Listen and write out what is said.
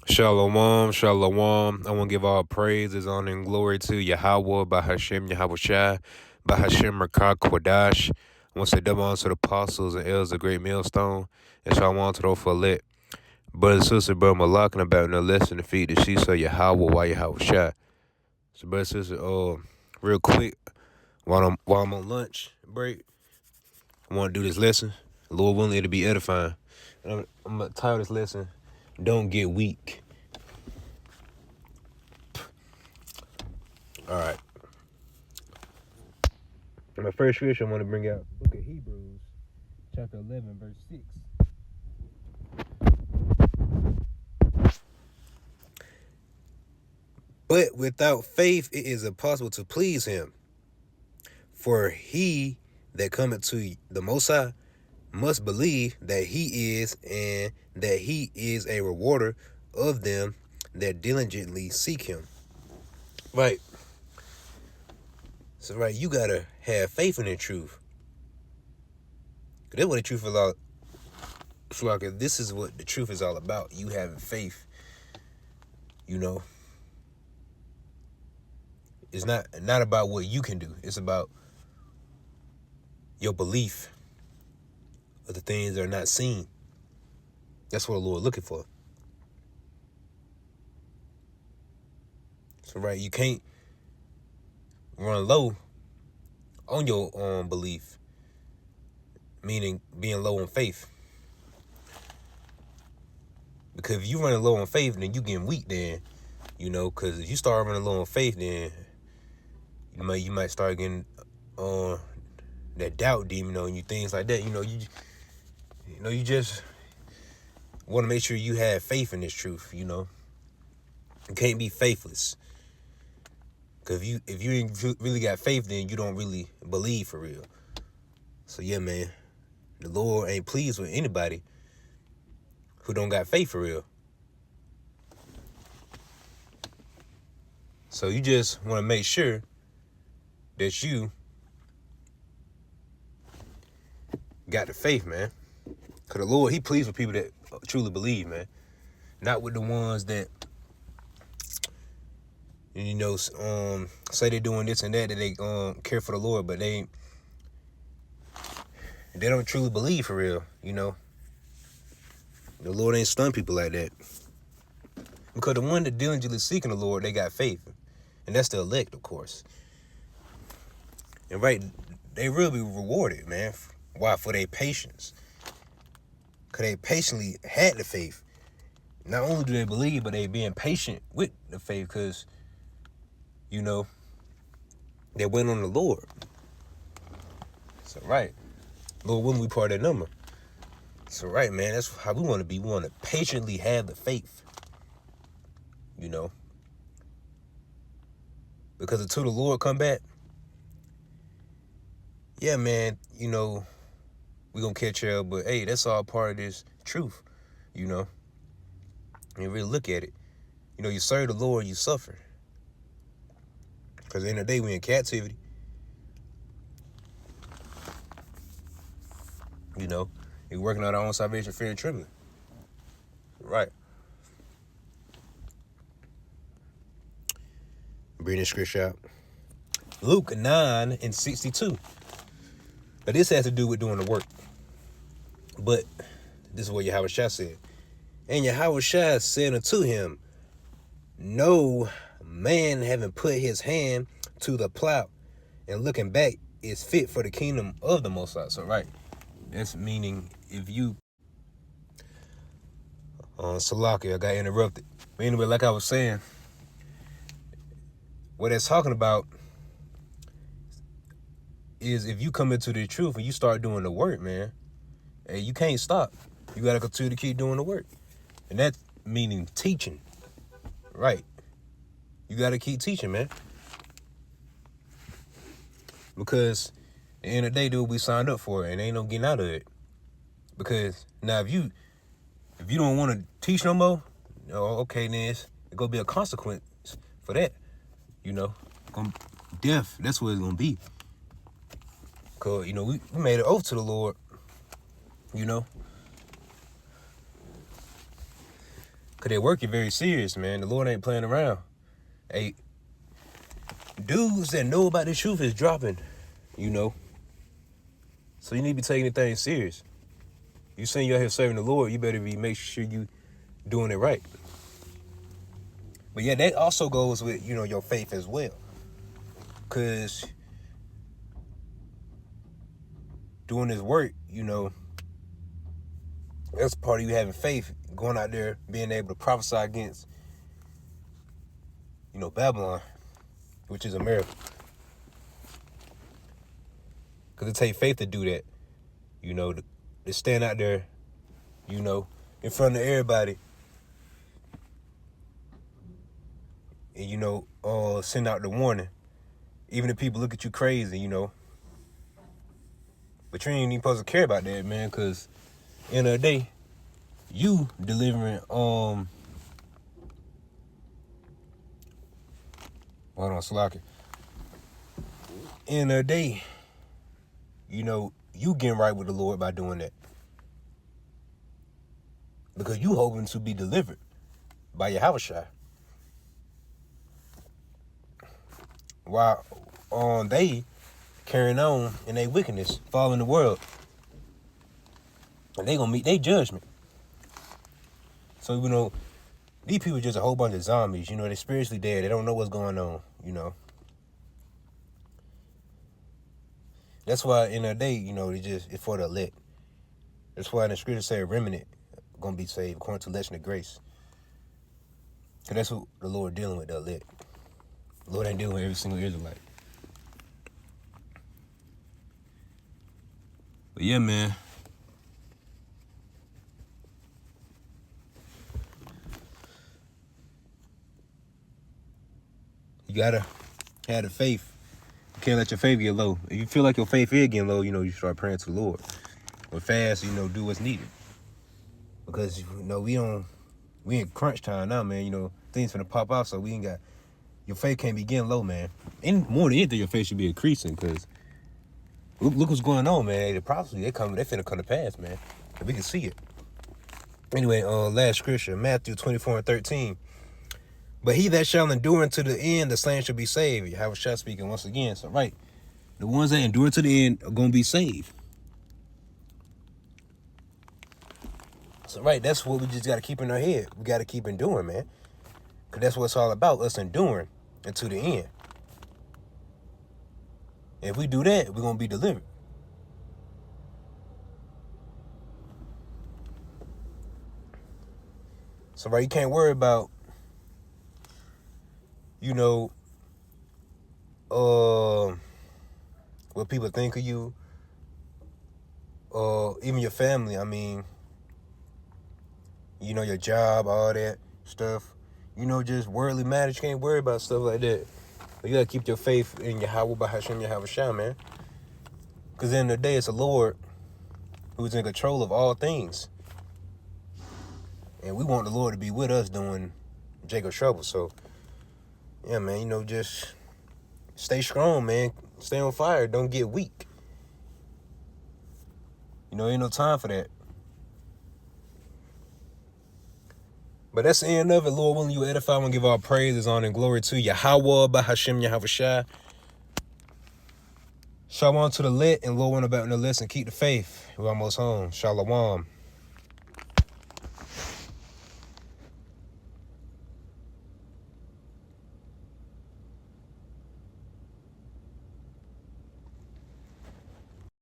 Shalom, shalom. I want to give all praises, honor, and glory to Yahweh, Bahashem, Yahweh Shai, Bahashem, Rakah, Kwadash. I want to say double honor to the apostles and elders of Great Millstone, and shalom to those for lit. Brother and sister, brother Malak, about no less than the feet that she saw Yahweh, why Yahweh Shai. So, brother and sister, real quick, while I'm on lunch break, I want to do this lesson. Lord willing, it'll be edifying. I'm going to title this lesson, Don't Get Weak. All right. My first scripture I want to bring out, look at Hebrews chapter 11, verse 6. But without faith it is impossible to please him. For he that cometh to the Most High must believe that he is, and that he is a rewarder of them that diligently seek him. Right. So right, you gotta have faith in the truth. That's what the truth is all. Like, this is what the truth is all about. You having faith. You know. It's not about what you can do. It's about your belief of the things that are not seen. That's what the Lord looking for. So right, you can't run low on your belief, meaning being low on faith. Because if you running low on faith, then you getting weak. Then, because if you start running low on faith, then you might start getting that doubt demon on you, things like that. You just want to make sure you have faith in this truth. You can't be faithless. Because if you ain't really got faith, then you don't really believe for real. So yeah, man, the Lord ain't pleased with anybody who don't got faith for real. So you just want to make sure that you got the faith, man. Because the Lord, he pleased with people that truly believe, man. Not with the ones that, say they're doing this and that they care for the Lord, but they don't truly believe for real, The Lord ain't stun people like that. Because the one that diligently seeking the Lord, they got faith. And that's the elect, of course. And right, they will be rewarded, man. Why? For their patience. Because they patiently had the faith. Not only do they believe, but they being patient with the faith because, they went on the Lord. So, right. Lord, when we part of that number. So, right, man, that's how we want to be. We want to patiently have the faith. Because until the Lord come back, yeah, man, we going to catch hell. But, hey, that's all part of this truth, And really look at it. You serve the Lord, you suffer. Because at the end of the day, we in captivity. We're working out our own salvation, fear and trembling. Right. Bring this scripture out. Luke 9:62. Now this has to do with doing the work. But this is what Yahweh Shai said. And Yahweh Shai said unto him, no man having put his hand to the plow and looking back is fit for the kingdom of the Most High. So right. That's meaning if you Salaki, I got interrupted. But anyway, like I was saying, what it's talking about is if you come into the truth and you start doing the work, man, hey, you can't stop. You got to continue to keep doing the work. And that's meaning teaching. Right. You got to keep teaching, man. Because at the end of the day, dude, we signed up for it and ain't no getting out of it. Because now if you don't want to teach no more, okay, then it's going to be a consequence for that. Death, that's what it's going to be. Because, we made an oath to the Lord, Because Because they work it very serious, man. The Lord ain't playing around. Hey, dudes that know about the truth is dropping, you know. So you need to be taking the thing serious. You saying you're out here serving the Lord, you better be make sure you doing it right. But yeah, that also goes with, you know, your faith as well. Because doing this work, you know, that's part of you having faith, going out there, being able to prophesy against, you know, Babylon, which is America. Because it takes faith to do that, you know, to stand out there, you know, in front of everybody. And, you know, send out the warning. Even if people look at you crazy, you know. But you ain't even supposed to care about that, man, because end of the day, you delivering, hold on, Slocky. End of the day, you know, you getting right with the Lord by doing that. Because you hoping to be delivered by Yahushua. While they carrying on in their wickedness, following the world. And they gonna meet their judgment. So, you know, these people are just a whole bunch of zombies. You know, they're spiritually dead. They don't know what's going on, you know. That's why in the day, you know, it's for the elect. That's why in the scripture say a remnant gonna be saved according to election of grace. Because that's what the Lord dealing with, the elect. The Lord ain't dealing with every single Israelite. But yeah, man. You gotta have the faith. You can't let your faith get low. If you feel like your faith is getting low, you know, you start praying to the Lord. But fast, you know, do what's needed. Because, you know, we in crunch time now, man. You know, things finna pop out, so we ain't got, your faith can't be getting low, man. And more than anything, your faith should be increasing, because look what's going on, man. The prophecy, they finna come to pass, man. And we can see it. Anyway, last scripture, Matthew 24:13. But he that shall endure unto the end, the same shall be saved. Yahushua speaking once again. So, right, the ones that endure to the end are going to be saved. So, right, that's what we just got to keep in our head. We got to keep enduring, man. Because that's what it's all about, us enduring until the end. And if we do that, we're going to be delivered. So, right, you can't worry about, you know, what people think of you, even your family. I mean, you know, your job, all that stuff. You know, just worldly matters. You can't worry about stuff like that. But you gotta keep your faith in Yahweh Bahasham Yahushua, man. Because in the day, it's the Lord who's in control of all things. And we want the Lord to be with us during Jacob's trouble. So, yeah, man, you know, just stay strong, man. Stay on fire. Don't get weak. You know, ain't no time for that. But that's the end of it. Lord willing, you edify. I want to give all praises, honor, and glory to Yahweh Bahasham Yahushua. Shalom to the lit, and Lord, one about in the list, and keep the faith. We're almost home. Shalom.